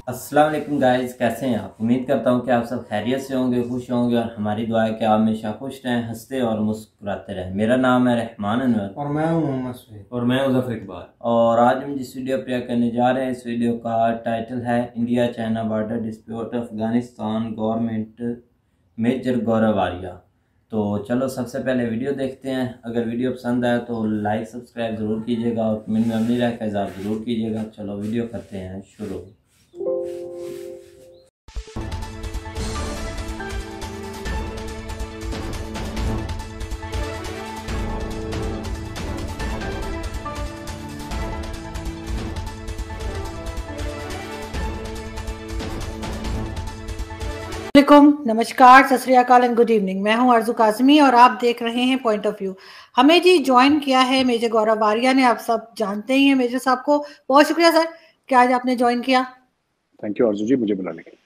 अस्सलाम वालेकुम गाइस, कैसे हैं आप। उम्मीद करता हूं कि आप सब खैरियत से होंगे, खुश होंगे और हमारी दुआ है कि आप हमेशा खुश रहें, हंसते और मुस्कुराते रहें। मेरा नाम है रहमान अनवर और मैं हूं मोहम्मद सईद और मैं उज़फ़र इकबाल। और आज हम जिस वीडियो प्ले करने जा रहे हैं, इस वीडियो का टाइटल है India China border dispute, Afghanistan government major Gaurav Arya. तो चलो सबसे पहले वीडियो देखते हैं। अगर वीडियो पसंद आए तो लाइक सब्सक्राइब ज़रूर कीजिएगा और कमेंट में अपनी राय का इज़हार ज़रूर कीजिएगा। चलो वीडियो करते हैं शुरू। नमस्कार, सत श्री अकाल एंड गुड इवनिंग। मैं हूं अर्जू काजमी और आप देख रहे हैं पॉइंट ऑफ व्यू। हमें जी ज्वाइन किया है मेजर गौरव आर्या ने। आप सब जानते ही हैं मेजर साहब को। बहुत शुक्रिया सर कि आज आपने ज्वाइन किया। थैंक यू अर्जू जी, मुझे बुलाने के लिए।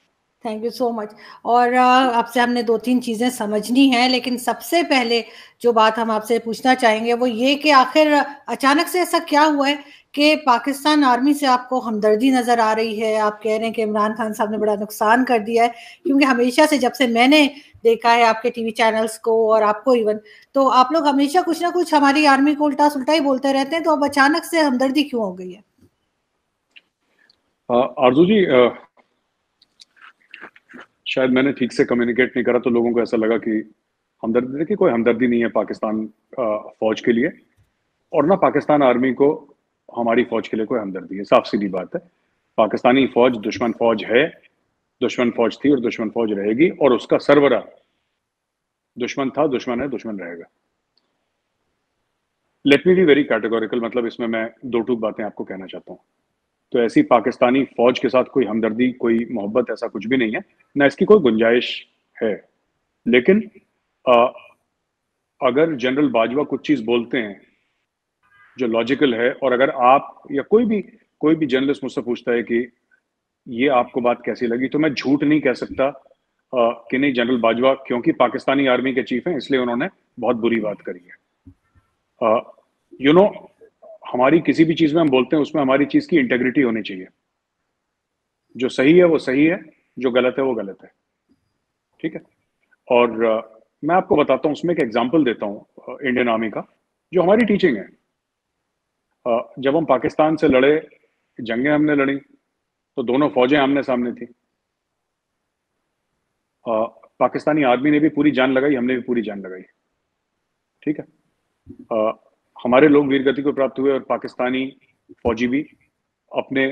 Thank you so much. और आपसे हमने 2-3 चीज़ें समझनी हैं, लेकिन सबसे पहले जो बात हम आपसे पूछना चाहेंगे वो ये कि आखिर अचानक से ऐसा क्या हुआ है कि पाकिस्तान आर्मी से आपको हमदर्दी नज़र आ रही है। आप कह रहे हैं कि इमरान खान साहब ने बड़ा नुकसान कर दिया है, क्योंकि हमेशा से जब से मैंने देखा है आपके टीवी चैनल्स को और आपको इवन, तो आप लोग हमेशा कुछ ना कुछ हमारी आर्मी को उल्टा सुल्टा ही बोलते रहते हैं। तो अब अचानक से हमदर्दी क्यों हो गई है? आरजू जी, शायद मैंने ठीक से कम्युनिकेट नहीं करा तो लोगों को ऐसा लगा कि हमदर्दी, देखिए कोई हमदर्दी नहीं है पाकिस्तान फौज के लिए, और ना पाकिस्तान आर्मी को हमारी फौज के लिए कोई हमदर्दी है। साफ सीधी बात है, पाकिस्तानी फौज दुश्मन फौज है, दुश्मन फौज थी और दुश्मन फौज रहेगी, और उसका सरबराह दुश्मन था, दुश्मन है, दुश्मन रहेगा। Let me be very categorical, मतलब इसमें मैं दो टूक बातें आपको कहना चाहता हूँ। तो ऐसी पाकिस्तानी फौज के साथ कोई हमदर्दी, कोई मोहब्बत, ऐसा कुछ भी नहीं है, ना इसकी कोई गुंजाइश है। लेकिन अगर जनरल बाजवा कुछ चीज बोलते हैं जो लॉजिकल है, और अगर आप या कोई भी जर्नलिस्ट मुझसे पूछता है कि ये आपको बात कैसी लगी, तो मैं झूठ नहीं कह सकता कि नहीं, जनरल बाजवा क्योंकि पाकिस्तानी आर्मी के चीफ हैं इसलिए उन्होंने बहुत बुरी बात करी है। यू नो, हमारी किसी भी चीज में हम बोलते हैं उसमें हमारी चीज की इंटेग्रिटी होनी चाहिए। जो सही है वो सही है, जो गलत है वो गलत है, ठीक है। और मैं आपको बताता हूँ, उसमें एक एग्जांपल देता हूँ इंडियन आर्मी का, जो हमारी टीचिंग है। जब हम पाकिस्तान से लड़े, जंगें हमने लड़ी, तो दोनों फौजें आमने सामने थी। पाकिस्तानी आर्मी ने भी पूरी जान लगाई, हमने भी पूरी जान लगाई, ठीक है। हमारे लोग वीरगति को प्राप्त हुए और पाकिस्तानी फौजी भी अपने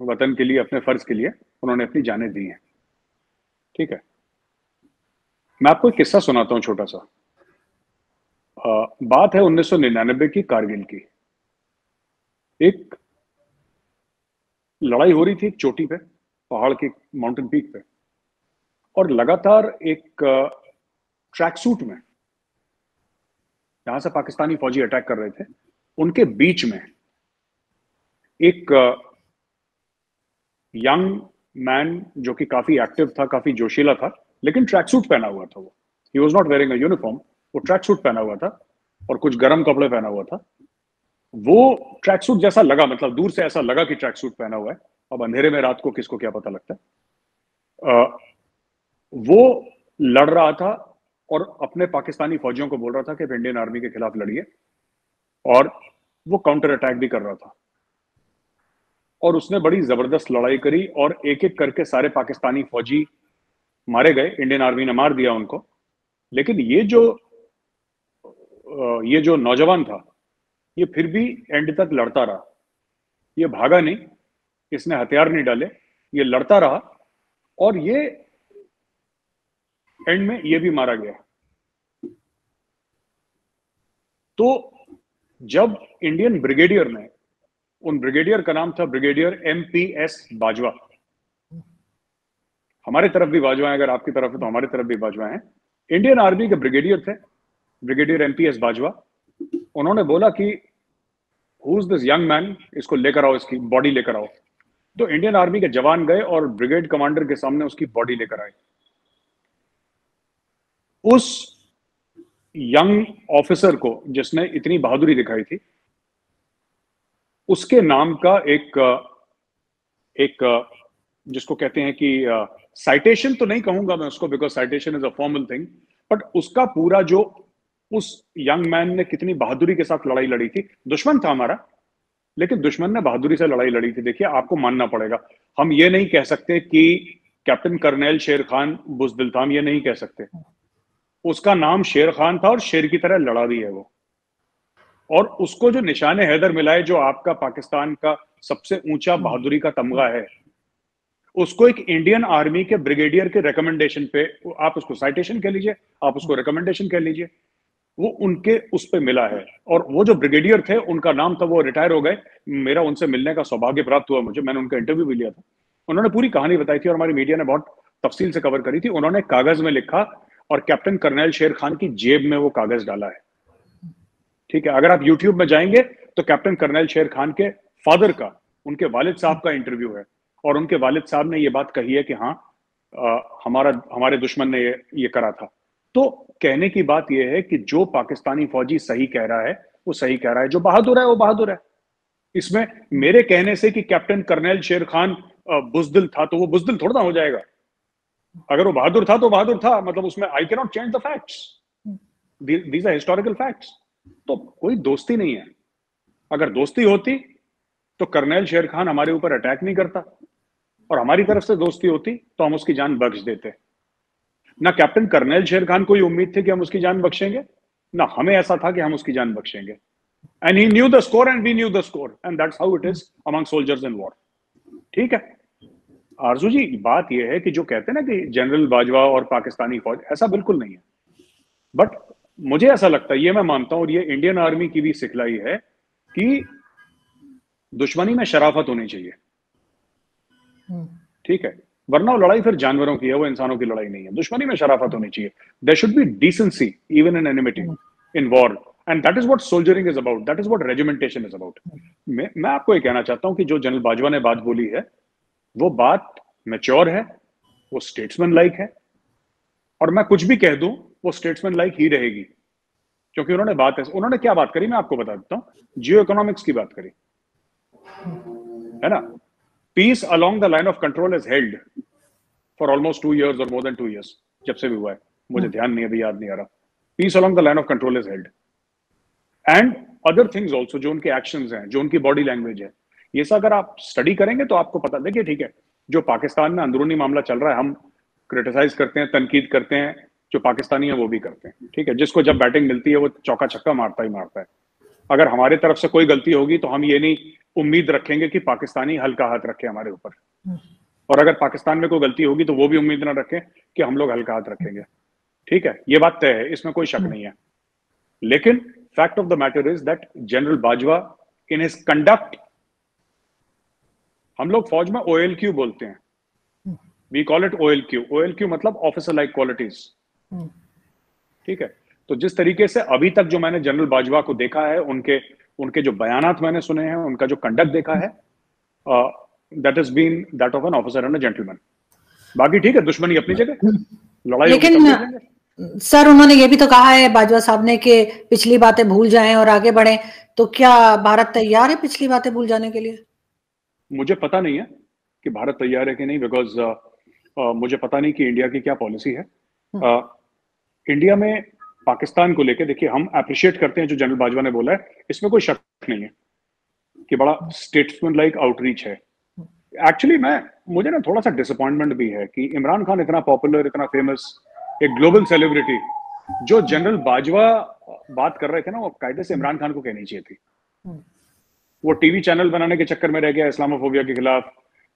वतन के लिए, अपने फर्ज के लिए उन्होंने अपनी जानें दी हैं, ठीक है। मैं आपको एक किस्सा सुनाता हूं छोटा सा। बात है 1999 की, कारगिल की। एक लड़ाई हो रही थी एक चोटी पे, पहाड़ के माउंटेन पीक पे, और लगातार एक ट्रैक सूट में जहां से पाकिस्तानी फौजी अटैक कर रहे थे, उनके बीच में एक यंग मैन जो कि काफी एक्टिव था, काफी जोशीला था, लेकिन ट्रैक सूट पहना हुआ था। वो he was not wearing a uniform, वो ट्रैक सूट पहना हुआ था और कुछ गर्म कपड़े पहना हुआ था। वो ट्रैक सूट जैसा लगा, मतलब दूर से ऐसा लगा कि ट्रैक सूट पहना हुआ है। अब अंधेरे में रात को किसको क्या पता लगता है। वो लड़ रहा था और अपने पाकिस्तानी फौजियों को बोल रहा था कि इंडियन आर्मी के खिलाफ लड़िए, और वो काउंटर अटैक भी कर रहा था। और उसने बड़ी जबरदस्त लड़ाई करी और एक एक करके सारे पाकिस्तानी फौजी मारे गए, इंडियन आर्मी ने मार दिया उनको। लेकिन ये जो नौजवान था, ये फिर भी एंड तक लड़ता रहा। ये भागा नहीं, इसने हथियार नहीं डाले, ये लड़ता रहा, और ये एंड में ये भी मारा गया। तो जब इंडियन ब्रिगेडियर ने, उन ब्रिगेडियर का नाम था ब्रिगेडियर MPS बाजवा, हमारे तरफ भी बाजवा है, अगर आपकी तरफ है तो हमारी तरफ भी बाजवा है। इंडियन आर्मी के ब्रिगेडियर थे ब्रिगेडियर MPS बाजवा। उन्होंने बोला कि who is this young man, इसको लेकर आओ, इसकी बॉडी लेकर आओ। तो इंडियन आर्मी के जवान गए और ब्रिगेड कमांडर के सामने उसकी बॉडी लेकर आए। उस यंग ऑफिसर को जिसने इतनी बहादुरी दिखाई थी, उसके नाम का एक जिसको कहते हैं कि साइटेशन तो नहीं कहूंगा मैं उसको, because citation is a formal thing, but उसका पूरा जो उस यंग मैन ने कितनी बहादुरी के साथ लड़ाई लड़ी थी। दुश्मन था हमारा, लेकिन दुश्मन ने बहादुरी से लड़ाई लड़ी थी। देखिए, आपको मानना पड़ेगा, हम ये नहीं कह सकते कि कैप्टन कर्नल शेर खान बुजदिल था, हम ये नहीं कह सकते। उसका नाम शेर खान था और शेर की तरह लड़ा भी है वो। और उसको जो निशाने हैदर मिला है, जो आपका पाकिस्तान का सबसे ऊंचा बहादुरी का तमगा है, उसको एक इंडियन आर्मी के ब्रिगेडियर के रिकमेंडेशन पे, आप उसको साइटेशन कह लीजिए, आप उसको रिकमेंडेशन कह लीजिए, वो उनके उस पे मिला है। और वो जो ब्रिगेडियर थे, उनका नाम था, वो रिटायर हो गए, मेरा उनसे मिलने का सौभाग्य प्राप्त हुआ मुझे, मैंने उनका इंटरव्यू भी लिया था। उन्होंने पूरी कहानी बताई थी और हमारी मीडिया ने बहुत तफसील से कवर करी थी। उन्होंने कागज में लिखा और कैप्टन कर्नल शेर खान की जेब में वो कागज डाला है। ठीक है, अगर आप यूट्यूब में जाएंगे तो कैप्टन कर्नल शेर खान के फादर का, उनके वालिद साहब का इंटरव्यू है, और उनके वालिद साहब ने ये बात कही है कि हाँ, हमारे दुश्मन ने ये करा था। तो कहने की बात यह है कि जो पाकिस्तानी फौजी सही कह रहा है वो सही कह रहा है, जो बहादुर है वो बहादुर है। इसमें मेरे कहने से कि कैप्टन कर्नल शेर खान बुजदिल था, तो वो बुजदिल थोड़ा ना हो जाएगा। अगर वो बहादुर था तो बहादुर था, मतलब उसमें I can not change the facts, these are historical facts. तो कोई दोस्ती नहीं है। अगर दोस्ती होती तो कर्नल शेर खान हमारे ऊपर अटैक नहीं करता, और हमारी तरफ से दोस्ती होती तो हम उसकी जान बख्श देते। ना कैप्टन कर्नल शेर खान को ये उम्मीद थी कि हम उसकी जान बख्शेंगे, ना हमें ऐसा था कि हम उसकी जान बख्शेंगे। And he knew the score and we knew the score, and that's how it is among soldiers in war. ठीक है आरजू जी, बात यह है कि जो कहते हैं ना कि जनरल बाजवा और पाकिस्तानी फौज, ऐसा बिल्कुल नहीं है। बट मुझे ऐसा लगता है, ये मैं मानता हूं, और ये इंडियन आर्मी की भी सिखलाई है, कि दुश्मनी में शराफत होनी चाहिए। ठीक है, वरना वो लड़ाई फिर जानवरों की है, वो इंसानों की लड़ाई नहीं है। दुश्मनी में शराफत होनी चाहिए। There should be decency even in enmity, in war, and that is what soldiering is about, that is what regimentation is about. मैं आपको ये कहना चाहता हूं कि जो जनरल बाजवा ने बात बोली है, वो बात मैच्योर है, वो स्टेट्समैन लाइक है, और मैं कुछ भी कह दूं वो स्टेट्समैन लाइक ही रहेगी, क्योंकि उन्होंने क्या बात करी, मैं आपको बता देता हूं। जियो इकोनॉमिक्स की बात करी है ना। Peace along the line of control is held for almost 2 years और मोर देन 2 years, जब से भी हुआ है, मुझे ध्यान नहीं, अभी याद नहीं आ रहा। Peace along the line of control is held, and other things also, जो उनके एक्शंस हैं, जो उनकी बॉडी लैंग्वेज है, ये सब अगर आप स्टडी करेंगे तो आपको पता। देखिए, ठीक है, जो पाकिस्तान में अंदरूनी मामला चल रहा है, हम क्रिटिसाइज करते हैं, तनकीद करते हैं, जो पाकिस्तानी है वो भी करते हैं। ठीक है, जिसको जब बैटिंग मिलती है वो चौका छक्का मारता ही मारता है। अगर हमारे तरफ से कोई गलती होगी तो हम ये नहीं उम्मीद रखेंगे कि पाकिस्तानी हल्का हाथ रखे हमारे ऊपर, और अगर पाकिस्तान में कोई गलती होगी तो वो भी उम्मीद ना रखें कि हम लोग हल्का हाथ रखेंगे। ठीक है, ये बात तय है, इसमें कोई शक नहीं है। लेकिन fact of the matter is that general Bajwa in his conduct, हम लोग फौज में OLQ बोलते हैं, we call it OLQ। OLQ मतलब ऑफिसर लाइक क्वालिटीज। ठीक है, तो जिस तरीके से अभी तक जो मैंने जनरल बाजवा को देखा है, उनके जो बयानात मैंने सुने हैं, उनका जो कंडक्ट देखा है, that is been that of an officer and a gentleman. बाकी ठीक है, दुश्मनी अपनी जगह, लड़ाई लेकिन सर उन्होंने ये भी तो कहा है बाजवा साहब ने कि पिछली बातें भूल जाएं और आगे बढ़ें, तो क्या भारत तैयार है पिछली बातें भूल जाने के लिए? मुझे पता नहीं है कि भारत तैयार है कि नहीं, बिकॉज मुझे पता नहीं कि इंडिया की क्या पॉलिसी है। इंडिया में पाकिस्तान को लेकर, देखिए, हम अप्रिशिएट करते हैं जो जनरल बाजवा ने बोला है, इसमें कोई शक नहीं है कि बड़ा स्टेट्समैन लाइक आउटरीच है। एक्चुअली मुझे ना थोड़ा सा डिसअपॉइंटमेंट भी है कि इमरान खान इतना पॉपुलर, इतना फेमस, एक ग्लोबल सेलिब्रिटी, जो जनरल बाजवा बात कर रहे थे ना, वो कायदे से इमरान खान को कहनी चाहिए थी। वो टीवी चैनल बनाने के चक्कर में रह गया इस्लामोफोबिया के खिलाफ,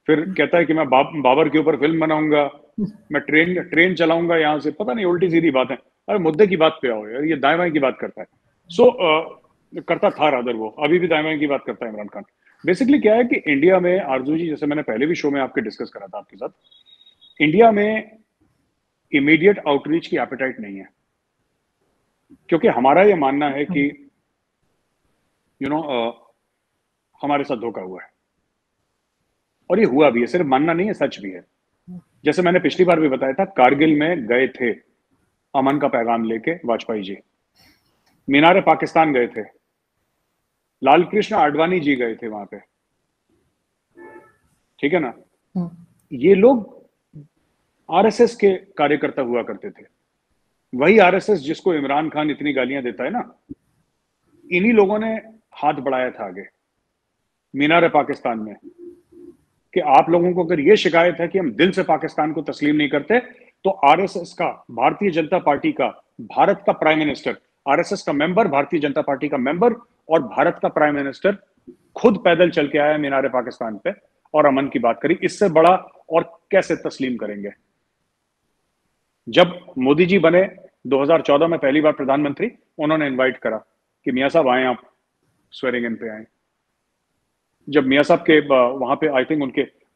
फिर कहता है कि मैं बाबर के ऊपर फिल्म बनाऊंगा, मैं ट्रेन चलाऊंगा यहाँ से, पता नहीं उल्टी सीधी बात है। अरे मुद्दे की बात पे आओ यार, ये दाएं बाएं की बात करता है। करता था रादर, वो अभी भी दाएं बाएं की बात करता है इमरान खान। बेसिकली क्या है कि इंडिया में, आरजू जी, जैसे मैंने पहले भी शो में आपके डिस्कस करा था आपके साथ, इंडिया में इमीडिएट आउटरीच की एपेटाइट नहीं है, क्योंकि हमारा ये मानना है कि हमारे साथ धोखा हुआ है, और ये हुआ भी है, सिर्फ मानना नहीं है, सच भी है। जैसे मैंने पिछली बार भी बताया था, कारगिल में गए थे अमन का पैगाम लेके वाजपेयी जी, मीनार पाकिस्तान गए थे, लाल कृष्ण आडवाणी जी गए थे वहां पे, ठीक है ना। ये लोग आरएसएस के कार्यकर्ता हुआ करते थे, वही आरएसएस जिसको इमरान खान इतनी गालियां देता है ना, इन्हीं लोगों ने हाथ बढ़ाया था आगे मीनार पाकिस्तान में कि आप लोगों को अगर ये शिकायत है कि हम दिल से पाकिस्तान को तस्लीम नहीं करते, तो आरएसएस का, भारतीय जनता पार्टी का, भारत का प्राइम मिनिस्टर, आरएसएस का मेंबर, भारतीय जनता पार्टी का मेंबर और भारत का प्राइम मिनिस्टर खुद पैदल चल के आया मीनार पाकिस्तान पे और अमन की बात करी। इससे बड़ा और कैसे तस्लीम करेंगे। जब मोदी जी बने 2014 में पहली बार प्रधानमंत्री, उन्होंने इनवाइट करा कि मियां साहब आए, आप स्वेरिंग इन पे आए। जब मियां साहब के वहां पे आई थिंक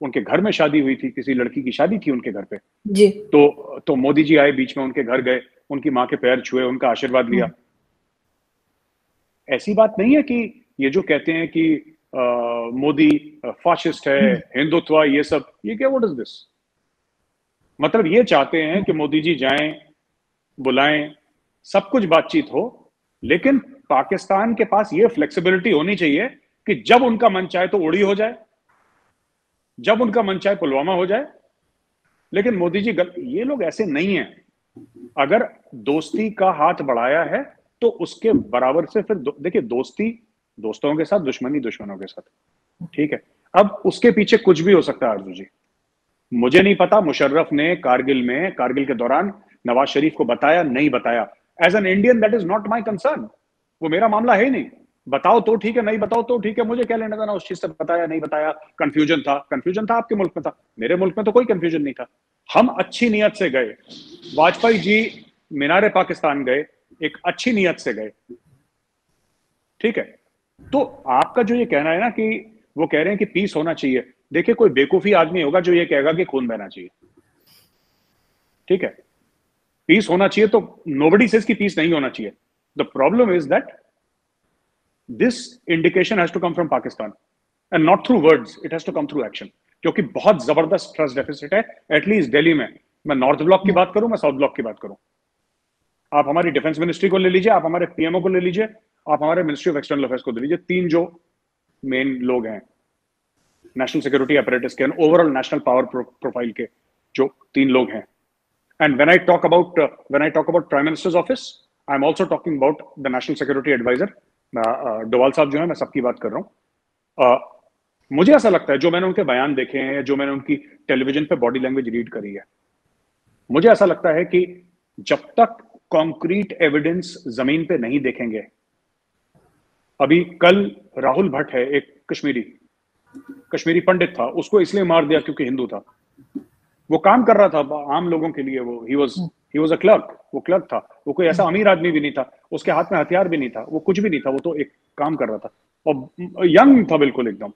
उनके घर में शादी हुई थी, किसी लड़की की शादी थी उनके घर पे जी, तो मोदी जी आए, बीच में उनके घर गए, उनकी मां के पैर छुए, उनका आशीर्वाद लिया। ऐसी बात नहीं है कि ये जो कहते हैं कि मोदी फाशिस्ट है, हिंदुत्व, ये सब, ये क्या, व्हाट इज दिस? मतलब ये चाहते हैं कि मोदी जी जाएं, बुलाएं, सब कुछ बातचीत हो, लेकिन पाकिस्तान के पास ये फ्लेक्सिबिलिटी होनी चाहिए कि जब उनका मन चाहे तो उड़ी हो जाए, जब उनका मन चाहे पुलवामा हो जाए। लेकिन मोदी जी ये लोग ऐसे नहीं हैं। अगर दोस्ती का हाथ बढ़ाया है तो उसके बराबर से फिर देखिए, दोस्ती दोस्तों के साथ, दुश्मनी दुश्मनों के साथ, ठीक है। अब उसके पीछे कुछ भी हो सकता है आरजू जी, मुझे नहीं पता मुशर्रफ ने कारगिल के दौरान नवाज शरीफ को बताया, नहीं बताया। As an Indian that is not my concern, वो मेरा मामला है ही नहीं। बताओ तो ठीक है, नहीं बताओ तो ठीक है, मुझे क्या लेना देना उस चीज से, बताया नहीं बताया। कंफ्यूजन था आपके मुल्क में था, मेरे मुल्क में तो कोई कंफ्यूजन नहीं था। हम अच्छी नीयत से गए, वाजपेयी जी मीनार पाकिस्तान गए, एक अच्छी नीयत से गए, ठीक है। तो आपका जो ये कहना है ना कि वो कह रहे हैं कि पीस होना चाहिए, देखिए कोई बेवकूफी आदमी होगा जो ये कहेगा कि खून बहना चाहिए, ठीक है। पीस होना चाहिए तो नोबडी सेज कि पीस नहीं होना चाहिए। The problem is that this indication has to come from Pakistan and not through words, it has to come through action, क्योंकि बहुत जबरदस्त ट्रस्ट डेफिसिट है, एटलीस्ट दिल्ली में। मैं नॉर्थ ब्लॉक की बात करूं, मैं साउथ ब्लॉक की बात करूं, आप हमारी डिफेंस मिनिस्ट्री को ले लीजिए, आप हमारे पीएमओ को ले लीजिए, आप हमारे मिनिस्ट्री ऑफ एक्सटर्नल अफेयर्स को ले लीजिए, तीन जो मेन लोग हैं नेशनल सिक्योरिटी अपरेटस के, ओवरऑल नेशनल पावर प्रोफाइल के जो तीन लोग हैं। And when I talk about prime minister's office, I am also talking about the national security adviser Doval साहब जो है, मैं सबकी बात कर रहा हूँ। मुझे ऐसा लगता है, जो मैंने उनके बयान देखे हैं, जो मैंने उनकी टेलीविजन पे बॉडी लैंग्वेज रीड करी है, मुझे ऐसा लगता है कि जब तक कॉन्क्रीट एविडेंस जमीन पे नहीं देखेंगे। अभी कल राहुल भट्ट है, एक कश्मीरी पंडित था, उसको इसलिए मार दिया क्योंकि हिंदू था। वो काम कर रहा था आम लोगों के लिए, वो ही वाज अ क्लर्क, वो क्लर्क था, वो कोई ऐसा अमीर आदमी भी नहीं था, उसके हाथ में हथियार भी नहीं था, वो कुछ भी नहीं था, वो तो एक काम कर रहा था और यंग था बिल्कुल एकदम,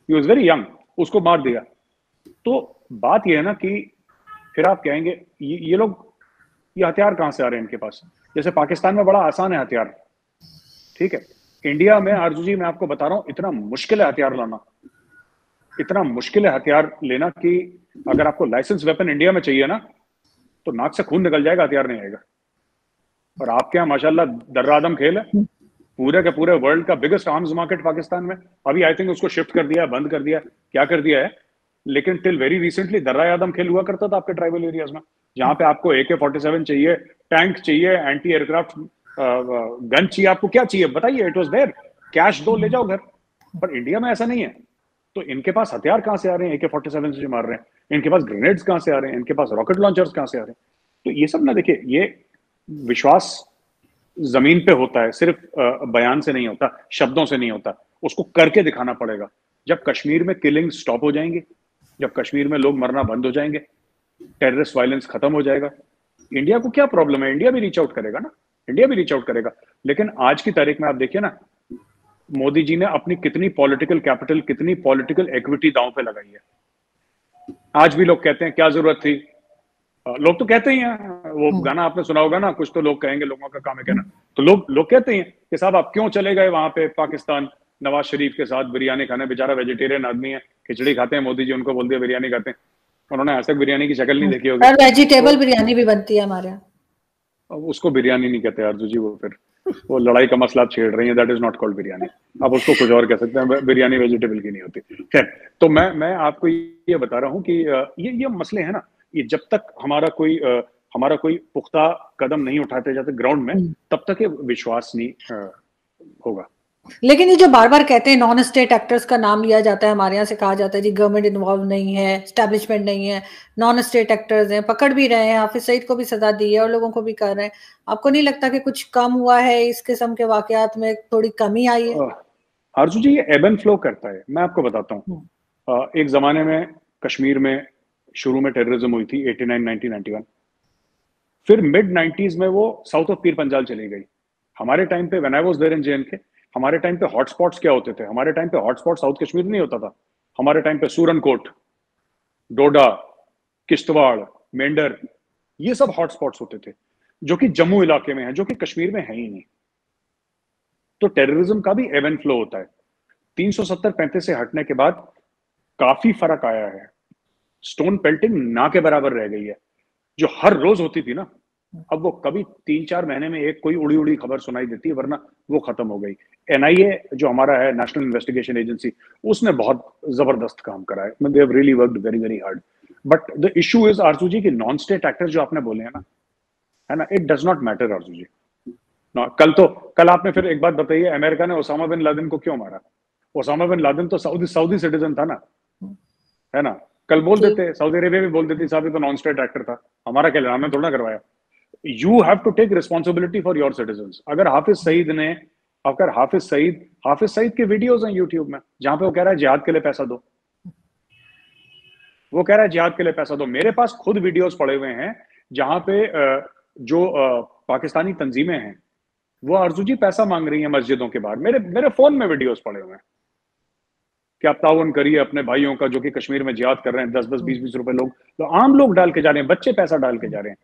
ही वाज वेरी यंग, उसको मार दिया। तो बात यह है ना कि फिर आप कहेंगे ये लोग, ये हथियार कहां से आ रहे हैं इनके पास? जैसे पाकिस्तान में बड़ा आसान है हथियार, ठीक है। इंडिया में आरजू जी मैं आपको बता रहा हूं, इतना मुश्किल है हथियार लाना, इतना मुश्किल है हथियार लेना कि अगर आपको लाइसेंस वेपन इंडिया में चाहिए ना, तो नाक से खून निकल जाएगा, हथियार नहीं आएगा। और आपके यहाँ माशाल्लाह दर्रादम खेल है, पूरे के पूरे वर्ल्ड का बिगेस्ट आर्म्स मार्केट पाकिस्तान में। अभी आई थिंक उसको शिफ्ट कर दिया, बंद कर दिया, क्या कर दिया है, लेकिन टिल वेरी रिसेंटली दर्रा आदम खेल हुआ करता था आपके ट्राइबल एरियाज में, जहां पे आपको AK-47 चाहिए, टैंक चाहिए, एंटी एयरक्राफ्ट गन चाहिए, आपको क्या चाहिए बताइए, इट वाज देयर, कैश दो ले जाओ घर। पर इंडिया में ऐसा नहीं है। तो इनके पास हथियार कहां से आ रहे हैं? AK-47 से जो मार रहे हैं, इनके पास ग्रेनेड्स कहां से आ रहे हैं, इनके पास रॉकेट लॉन्चर्स कहां से आ रहे हैं? तो ये सब ना, देखिए, ये विश्वास जमीन पे होता है, सिर्फ बयान से नहीं होता, शब्दों से नहीं होता, उसको करके दिखाना पड़ेगा। जब कश्मीर में किलिंग स्टॉप हो जाएंगे, जब कश्मीर में लोग मरना बंद हो जाएंगे, टेररिस्ट वायलेंस खत्म हो जाएगा, इंडिया को क्या प्रॉब्लम है? इंडिया भी रीच आउट करेगा ना, इंडिया भी रीच आउट करेगा। लेकिन आज की तारीख में आप देखिए ना, मोदी जी ने अपनी कितनी पॉलिटिकल कैपिटल, कितनी पॉलिटिकल इक्विटी दांव पे लगाई है। आज भी लोग कहते हैं क्या जरूरत थी, लोग तो कहते ही हैं, वो गाना आपने सुना होगा ना, कुछ तो लोग कहेंगे, लोगों का काम है कहना, तो लोग कहते हैं कि साहब आप क्यों चले गए वहां पे पाकिस्तान नवाज शरीफ के साथ बिरयानी खाने? बेचारा वेजिटेरियन आदमी है, खिचड़ी खाते हैं, मोदी जी उनको बोल दिया बिरयानी खाते हैं, उन्होंने आज तक बिरयानी की शक्ल नहीं देखी होगी। वेजिटेबल बिरयानी भी बनती है हमारे यहाँ, उसको बिरयानी नहीं कहते आरजू जी, वो फिर वो लड़ाई का मसला आप छेड़ रही हैं, that is not called biryani. आप उसको कुछ और कह सकते हैं, बिरयानी वेजिटेबल की नहीं होती। खैर, तो मैं आपको ये बता रहा हूँ कि ये मसले हैं ना, ये जब तक हमारा कोई पुख्ता कदम नहीं उठाते जाते ग्राउंड में, तब तक ये विश्वास नहीं होगा। लेकिन ये जो बार बार कहते हैं नॉन स्टेट एक्टर्स का नाम लिया जाता है, हमारे यहाँ से कहा जाता है जी गवर्नमेंट इन्वॉल्व नहीं है, एस्टेब्लिशमेंट नहीं है, नॉन स्टेट एक्टर्स हैं, पकड़ भी रहे हैं, हाफिज सईद को भी सजा दी है और लोगों को भी कर रहे हैं। आपको नहीं लगता कि कुछ कम हुआ है, इस किस्म के वाकयात में थोड़ी कमी आई है? आरजू जी, ये एब एंड फ्लो करता है। मैं आपको बताता हूँ, एक जमाने में कश्मीर में शुरू में टेररिज्म हुई थी 89, 1991। फिर मिड 90s में वो साउथ ऑफ पीर पंजाल चली गई। हमारे टाइम पे when I was there in JNK, हमारे टाइम पे हॉटस्पॉट्स क्या होते थे? हमारे टाइम पे हॉटस्पॉट साउथ कश्मीर नहीं होता था। हमारे टाइम पे सूरनकोट, डोडा, किश्तवाड़, मेंढर, ये सब हॉटस्पॉट्स होते थे, जो कि जम्मू इलाके में है, जो कि कश्मीर में है ही नहीं। तो टेररिज्म का भी एब एंड फ्लो होता है। 370-35 से हटने के बाद काफी फर्क आया है। स्टोन पेल्टिंग ना के बराबर रह गई है, जो हर रोज होती थी ना, अब वो कभी 3-4 महीने में एक कोई उड़ी उड़ी खबर सुनाई देती है, वरना वो खत्म हो गई। NIA जो हमारा है, नेशनल इन्वेस्टिगेशन एजेंसी, उसने बहुत जबरदस्त काम करा है। They have really worked very very hard. But the issue is आरजू जी की नॉन स्टेट एक्टर्स जो आपने बोले हैं ना, है ना, इट डज नॉट मैटर आरजू जी। कल आपने फिर एक बात बताई है, अमेरिका ने ओसामा बिन लादेन को क्यों मारा? ओसामा बिन लादेन तो सऊदी सिटीजन था ना, है ना। कल बोल देते, सऊदी अरेबिया भी बोल देती साहब ये तो नॉन स्टेट एक्टर था, हमारा क्या लेना, हमने थोड़ा करवाया। You have to take responsibility for your citizens. अगर हाफिज सईद के वीडियोस हैं यूट्यूब में, जहां पे वो कह रहा है जिहाद के लिए पैसा दो, वो कह रहा है जिहाद के लिए पैसा दो। मेरे पास खुद वीडियोस पड़े हुए हैं जहां पे जो पाकिस्तानी तंजीमें हैं वो आरजू जी पैसा मांग रही हैं मस्जिदों के बाहर। मेरे फोन में वीडियोस पड़े हुए हैं कि आप ताउन करिए अपने भाइयों का जो कि कश्मीर में जिहाद कर रहे हैं। 10-10, 20-20 रुपए लोग, तो आम लोग डाल के जा रहे हैं, बच्चे पैसा डाल के जा रहे हैं।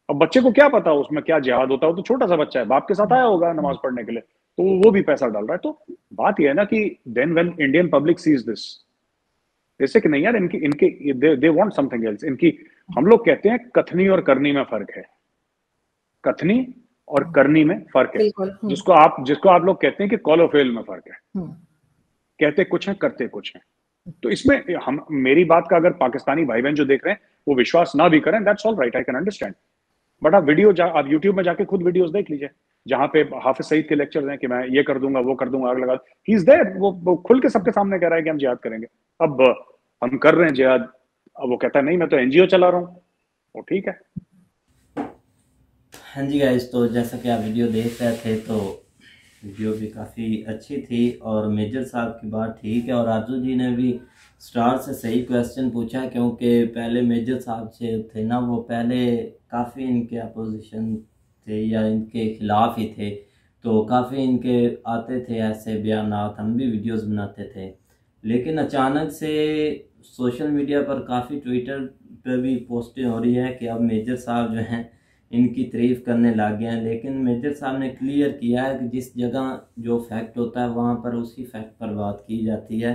अब बच्चे को क्या पता उसमें क्या जिहाद होता है, वो तो छोटा सा बच्चा है, बाप के साथ आया होगा नमाज पढ़ने के लिए, तो वो भी पैसा डाल रहा है। तो बात यह है ना कि then when Indian public sees this, जैसे कि नहीं यार, इनकी दे वांट समथिंग एल्स। इनकी, हम लोग कहते हैं कथनी और करनी में फर्क है, कथनी और करनी में फर्क है। जिसको आप लोग कहते हैं कि कॉल ऑफ फेल में फर्क है। कहते कुछ है, करते कुछ है। तो इसमें हम, मेरी बात का अगर पाकिस्तानी भाई बहन जो देख रहे हैं वो विश्वास ना भी करें, that's all right, I can understand. But आप आप यूट्यूब में जाके खुद वीडियोस देख लीजिए, जहां पे हाफिज सईद के लेक्चर्स हैं कि मैं ये कर दूंगा, वो कर दूंगा, आग लगा, ही इज देयर, वो खुल के सबके सामने कह रहा है कि हम जिहाद करेंगे। अब हम कर रहे हैं जिहाद, अब वो कहता है नहीं मैं तो NGO चला रहा हूँ, वो ठीक है। हाँ जी गाइस, तो जैसा कि आप वीडियो देख रहे थे, तो वीडियो भी काफ़ी अच्छी थी और मेजर साहब की बात ठीक है। और आरजू जी ने भी स्टार से सही क्वेश्चन पूछा, क्योंकि पहले मेजर साहब से थे ना, वो पहले काफ़ी इनके अपोजिशन थे या इनके खिलाफ ही थे, तो काफ़ी इनके आते थे ऐसे बयानात, हम भी वीडियोस बनाते थे। लेकिन अचानक से सोशल मीडिया पर काफ़ी ट्विटर पर भी पोस्टें हो रही है कि अब मेजर साहब जो हैं इनकी तारीफ़ करने लग गए हैं। लेकिन मेजर साहब ने क्लियर किया है कि जिस जगह जो फैक्ट होता है वहाँ पर उसी फैक्ट पर बात की जाती है।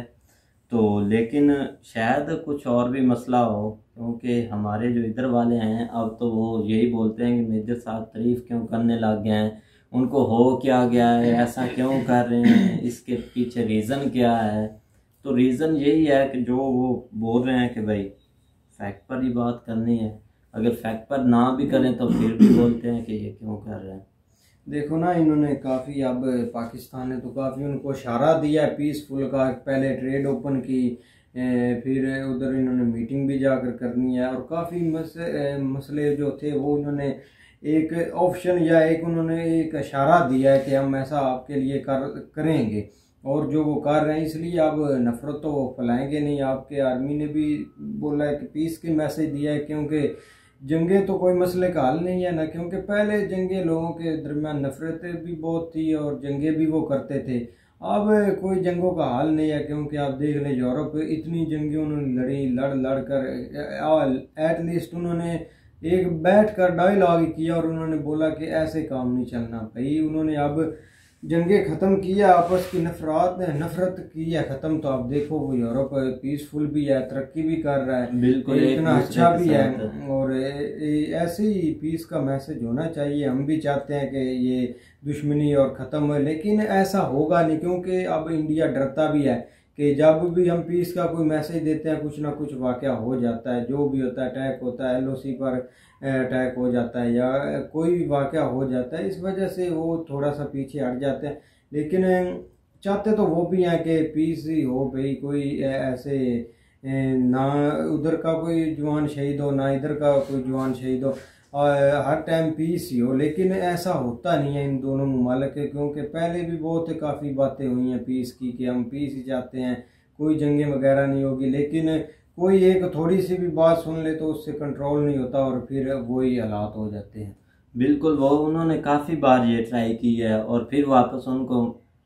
तो लेकिन शायद कुछ और भी मसला हो, क्योंकि हमारे जो इधर वाले हैं अब तो वो यही बोलते हैं कि मेजर साहब तारीफ़ क्यों करने लग गए हैं, उनको हो क्या गया है, ऐसा क्यों कर रहे हैं, इसके पीछे रीज़न क्या है। तो रीज़न यही है कि जो वो बोल रहे हैं कि भाई फैक्ट पर ही बात करनी है, अगर फैक्ट पर ना भी करें तो फिर भी बोलते हैं कि ये क्यों कर रहे हैं। देखो ना, इन्होंने काफ़ी, अब पाकिस्तान ने तो काफ़ी उनको इशारा दिया है पीसफुल का, पहले ट्रेड ओपन की, फिर उधर इन्होंने मीटिंग भी जाकर करनी है, और काफ़ी मसले जो थे वो इन्होंने एक ऑप्शन या एक उन्होंने एक इशारा दिया है कि हम ऐसा आपके लिए करेंगे, और जो वो कर रहे हैं, इसलिए अब नफरत तो वो फैलाएंगे नहीं। आपके आर्मी ने भी बोला है कि पीस की मैसेज दिया है, क्योंकि जंगे तो कोई मसले का हल नहीं है ना, क्योंकि पहले जंगे लोगों के दरमियान नफरतें भी बहुत थी और जंगे भी वो करते थे। अब कोई जंगों का हाल नहीं है, क्योंकि आप देख लें यूरोप इतनी जंगे उन्होंने लड़ी, लड़ कर एटलीस्ट उन्होंने एक बैठ कर डायलॉग किया और उन्होंने बोला कि ऐसे काम नहीं चलना भाई। उन्होंने अब जंगें ख़त्म किया, आपस की नफरत की है ख़त्म। तो आप देखो वो यूरोप पीसफुल भी है, तरक्की भी कर रहा है, बिल्कुल इतना अच्छा भी है। और ऐसे ही पीस का मैसेज होना चाहिए। हम भी चाहते हैं कि ये दुश्मनी और ख़त्म हो, लेकिन ऐसा होगा नहीं, क्योंकि अब इंडिया डरता भी है कि जब भी हम पीस का कोई मैसेज देते हैं कुछ ना कुछ वाक़या हो जाता है। जो भी होता है, अटैक होता है, LOC पर अटैक हो जाता है या कोई भी वाक़या हो जाता है, इस वजह से वो थोड़ा सा पीछे हट जाते हैं। लेकिन चाहते तो वो भी हैं कि पीस ही हो भाई, कोई ऐसे ना उधर का कोई जवान शहीद हो ना इधर का कोई जवान शहीद हो, और हर टाइम पीस ही हो। लेकिन ऐसा होता नहीं है इन दोनों मुमालिक के, क्योंकि पहले भी बहुत काफ़ी बातें हुई हैं पीस की कि हम पीस ही चाहते हैं, कोई जंगें वगैरह नहीं होगी। लेकिन कोई एक थोड़ी सी भी बात सुन ले तो उससे कंट्रोल नहीं होता और फिर वही हालात हो जाते हैं। बिल्कुल, वो उन्होंने काफ़ी बार ये ट्राई की है और फिर वापस उनको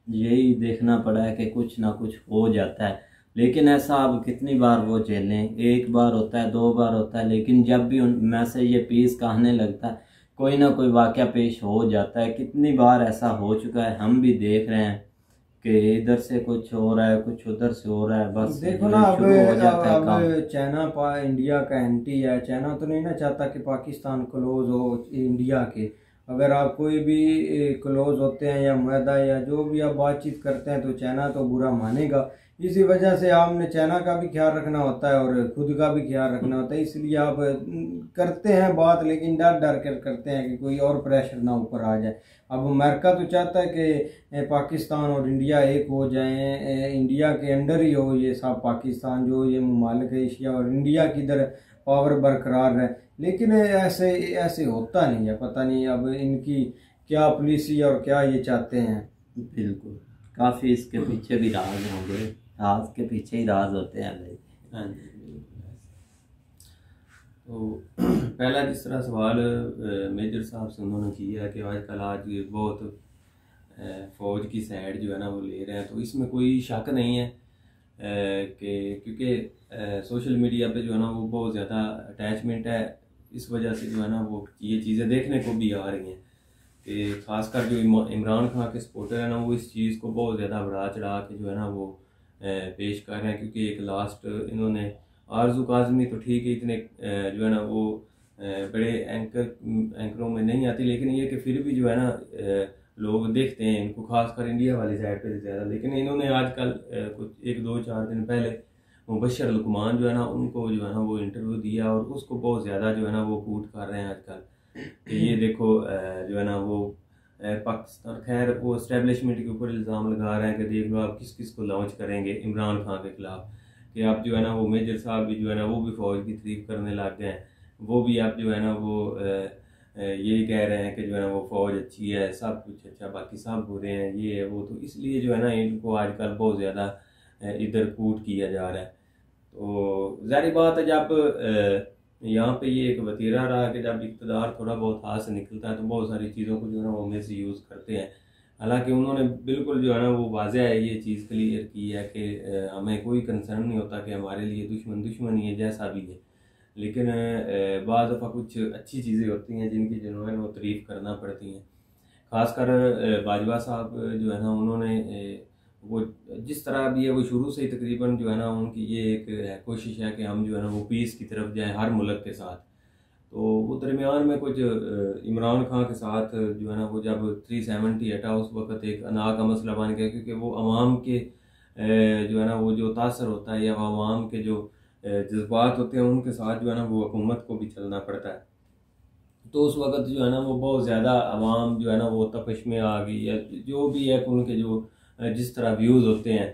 यही देखना पड़ा है कि कुछ ना कुछ हो जाता है। लेकिन ऐसा अब कितनी बार वो झेलें, एक बार होता है, 2 बार होता है, लेकिन जब भी उनमें से ये पीस का आने लगता है कोई ना कोई वाक़या पेश हो जाता है। कितनी बार ऐसा हो चुका है, हम भी देख रहे हैं कि इधर से कुछ हो रहा है, कुछ उधर से हो रहा है, बस देखो ना अब हो जाता है काम। चाइना इंडिया का एंटी है। चाइना तो नहीं ना चाहता कि पाकिस्तान क्लोज हो इंडिया के। अगर आप कोई भी क्लोज होते हैं या मुआहदा या जो भी आप बातचीत करते हैं तो चाइना तो बुरा मानेगा। इसी वजह से आपने चाइना का भी ख्याल रखना होता है और खुद का भी ख्याल रखना होता है। इसलिए आप करते हैं बात, लेकिन डर डर कर करते हैं कि कोई और प्रेशर ना ऊपर आ जाए। अब अमेरिका तो चाहता है कि पाकिस्तान और इंडिया एक हो जाएं, इंडिया के अंडर ही हो ये सब पाकिस्तान, जो ये मुमालिक एशिया और इंडिया की इधर पावर बरकरार है। लेकिन ऐसे ऐसे होता नहीं है, पता नहीं अब इनकी क्या पॉलिसी और क्या ये चाहते हैं। बिल्कुल, काफ़ी इसके पीछे भी राज होंगे, राज के पीछे ही राज होते हैं भाई। हाँ जी, तो पहला जिस तरह सवाल मेजर साहब से उन्होंने किया कि आजकल आज ये बहुत फौज की साइड जो है ना वो ले रहे हैं, तो इसमें कोई शक नहीं है कि क्योंकि सोशल मीडिया पे जो है ना वो बहुत ज़्यादा अटैचमेंट है, इस वजह से जो है ना वो ये चीज़ें देखने को भी आ रही हैं कि खासकर जो इमरान खान के सपोर्टर हैं ना वो इस चीज़ को बहुत ज़्यादा बढ़ा चढ़ा के जो है ना वो पेश कर रहे हैं। क्योंकि एक लास्ट इन्होंने आरजू काज़मी तो ठीक है, इतने जो है ना वो बड़े एंकरों में नहीं आती, लेकिन ये कि फिर भी जो है ना लोग देखते हैं इनको, खासकर इंडिया वाली साइड पे ज़्यादा। लेकिन इन्होंने आजकल कुछ 1-2-4 दिन पहले मुबशर लुकमान जो है ना उनको जो है ना वो इंटरव्यू दिया और उसको बहुत ज़्यादा जो है ना वो कूट कर रहे हैं आजकल कि ये देखो जो है ना वो पाकिस्तान, खैर वो इस्टेब्लिशमेंट के ऊपर इल्ज़ाम लगा रहे हैं कि देख लो आप किस किस को लॉन्च करेंगे इमरान खान के खिलाफ, कि आप जो है ना वो मेजर साहब भी जो है ना वो भी फौज की तारीफ करने लग गए हैं, वो भी आप जो है ना वो यही कह रहे हैं कि जो है ना वो फौज अच्छी है, सब कुछ अच्छा, बाकी सब बुरे हैं, ये है वो। तो इसलिए जो है ना इनको आजकल बहुत ज़्यादा इधर कूट किया जा रहा है। तो ज़ाहिर बात है जब यहाँ पे ये एक वतीरा रहा कि जब इक़्तिदार थोड़ा बहुत हाथ से निकलता है तो बहुत सारी चीज़ों को जो है ना वो मिस यूज़ करते हैं। हालांकि उन्होंने बिल्कुल जो है ना वो वाज़ेह है ये चीज़ क्लियर की है कि हमें कोई कंसर्न नहीं होता कि हमारे लिए दुश्मन ही है जैसा भी है, लेकिन बाज़ दफ़ा कुछ अच्छी चीज़ें होती हैं जिनकी जो है वो तारीफ़ करना पड़ती हैं। ख़ासकर बाजवा साहब जो है ना उन्होंने वो जिस तरह भी है वो शुरू से ही तकरीबन जो है ना उनकी ये एक कोशिश है कि हम जो है ना वो पीस की तरफ जाएं हर मुल्क के साथ। तो वो दरमियान में कुछ इमरान खान के साथ जो है ना वो जब 370 हटा उस वक़्त एक अना का मसला बन गया, क्योंकि वो अवाम के जो है ना वो जो तासर होता है या अवाम के जो जज्बात होते हैं उनके साथ जो है ना वो हुकूमत को भी चलना पड़ता है। तो उस वक़्त जो है ना वो बहुत ज़्यादा अवाम जो है ना वो तपश में आ गई, या जो भी है उनके जो जिस तरह व्यूज़ होते हैं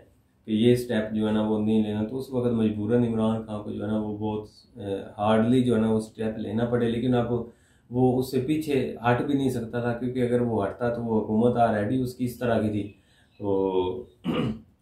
कि ये स्टेप जो है ना वो नहीं लेना, तो उस वक्त मजबूरन इमरान खान को जो है ना वो बहुत हार्डली जो है ना वो स्टेप लेना पड़े। लेकिन अब वो उससे पीछे हट भी नहीं सकता था, क्योंकि अगर वो हटता तो वो हुकूमत ऑलरेडी उसकी इस तरह की थी, तो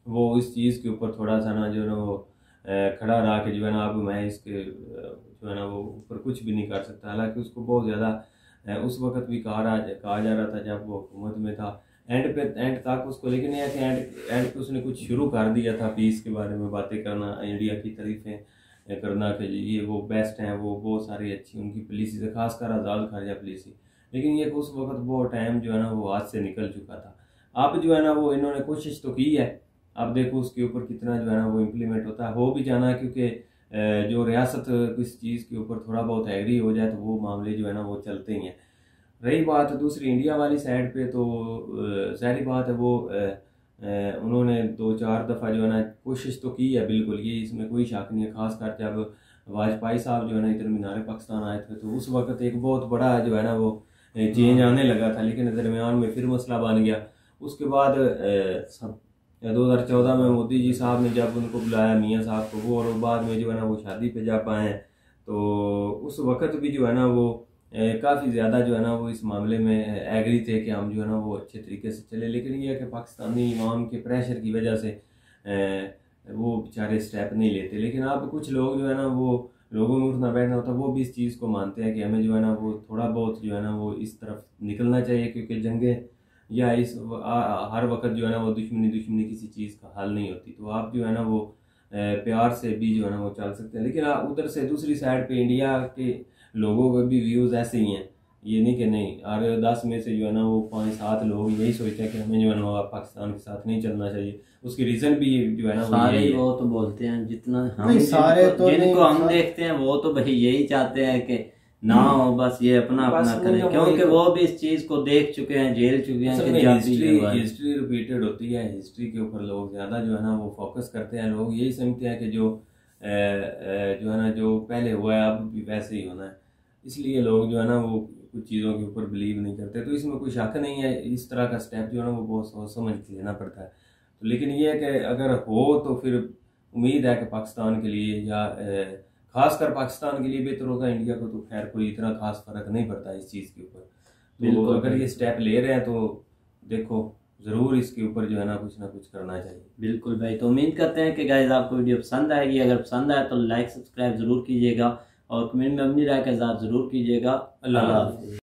वो इस चीज़ के ऊपर थोड़ा सा ना जो है ना वो खड़ा रहा कि जो है ना अब मैं इसके जो है ना वो ऊपर कुछ भी नहीं कर सकता। हालांकि उसको बहुत ज़्यादा उस वक्त भी कहा जा रहा था जब वो हुकूमत में था, एंड तक उसको, लेकिन यह कि एंड पे उसने कुछ शुरू कर दिया था पीस के बारे में बातें करना, इंडिया की तारीफ़ें करना कि ये वो बेस्ट हैं, वो बहुत सारी अच्छी उनकी पॉलिसी से, खासकर आज़ाद खारजा पॉलिसी। लेकिन ये उस वक्त वो टाइम जो है ना वो हाथ से निकल चुका था। अब जो है ना वो इन्होंने कोशिश तो की है, अब देखो उसके ऊपर कितना जो है ना वो इम्प्लीमेंट होता है। हो भी जाना, क्योंकि जो रियासत किस चीज़ के ऊपर थोड़ा बहुत एग्री हो जाए तो वो मामले जो है ना वो चलते ही हैं। रही बात दूसरी इंडिया वाली साइड पे, तो सारी बात है वो उन्होंने 2-4 दफ़ा जो है ना कोशिश तो की है, बिल्कुल, ये इसमें कोई शक नहीं है। खासकर जब वाजपेयी साहब जो है ना इधर मीनार पाकिस्तान आए थे तो उस वक्त एक बहुत बड़ा जो है ना वो चेंज आने लगा था, लेकिन दरमियान में फिर मसला बन गया। उसके बाद 2014 में मोदी जी साहब ने जब उनको बुलाया मियाँ साहब को, वो और बाद में जो है ना वो शादी पे जा पाए हैं, तो उस वक्त भी जो है ना वो काफ़ी ज़्यादा जो है ना वो इस मामले में एग्री थे कि हम जो है ना वो अच्छे तरीके से चले। लेकिन ये है कि पाकिस्तानी इमाम के प्रेशर की वजह से वो बेचारे स्टेप नहीं लेते। लेकिन अब कुछ लोग जो है ना वो लोगों में उठना बैठना होता है, वो भी इस चीज़ को मानते हैं कि हमें जो है ना वो थोड़ा बहुत जो है ना वो इस तरफ निकलना चाहिए, क्योंकि जंगें या हर वक्त जो है ना वो दुश्मनी किसी चीज़ का हल नहीं होती। तो आप जो है ना वो प्यार से भी जो है ना वो चल सकते हैं। लेकिन उधर से दूसरी साइड पे इंडिया के लोगों के भी व्यूज़ ऐसे ही हैं, ये नहीं कि नहीं, और 10 में से जो है ना वो 5-7 लोग यही सोचते हैं कि हमें जो है ना पाकिस्तान के साथ नहीं चलना चाहिए। उसकी रीज़न भी जो है ना सारे वो तो बोलते हैं, जितना हम सारे तो जिनको हम देखते हैं वो तो भाई यही चाहते हैं कि ना हो, बस ये अपना अपना करें, क्योंकि वो भी इस चीज को देख चुके हैं, झेल चुके हैं कि हिस्ट्री रिपीटेड होती है। हिस्ट्री के ऊपर लोग ज्यादा जो है ना वो फोकस करते हैं। लोग यही समझते हैं कि जो है ना जो पहले हुआ है अब भी वैसे ही होना है, इसलिए लोग जो है ना वो कुछ चीज़ों के ऊपर बिलीव नहीं करते। तो इसमें कोई शक नहीं है, इस तरह का स्टेप जो है ना वो बहुत सोच समझ के लेना पड़ता है। तो लेकिन ये है कि अगर हो तो फिर उम्मीद है कि पाकिस्तान के लिए या खासकर पाकिस्तान के लिए बेहतर होगा। इंडिया को तो खैर कोई इतना खास फर्क नहीं पड़ता इस चीज़ के ऊपर। तो अगर ये स्टेप ले रहे हैं तो देखो ज़रूर इसके ऊपर जो है ना कुछ करना चाहिए। बिल्कुल भाई, तो उम्मीद करते हैं कि गाइस आपको वीडियो पसंद आएगी। अगर पसंद आए तो लाइक सब्सक्राइब जरूर कीजिएगा और कमेंट में अपनी राय का इज़हार जरूर कीजिएगा। अल्लाह हाफ़िज़।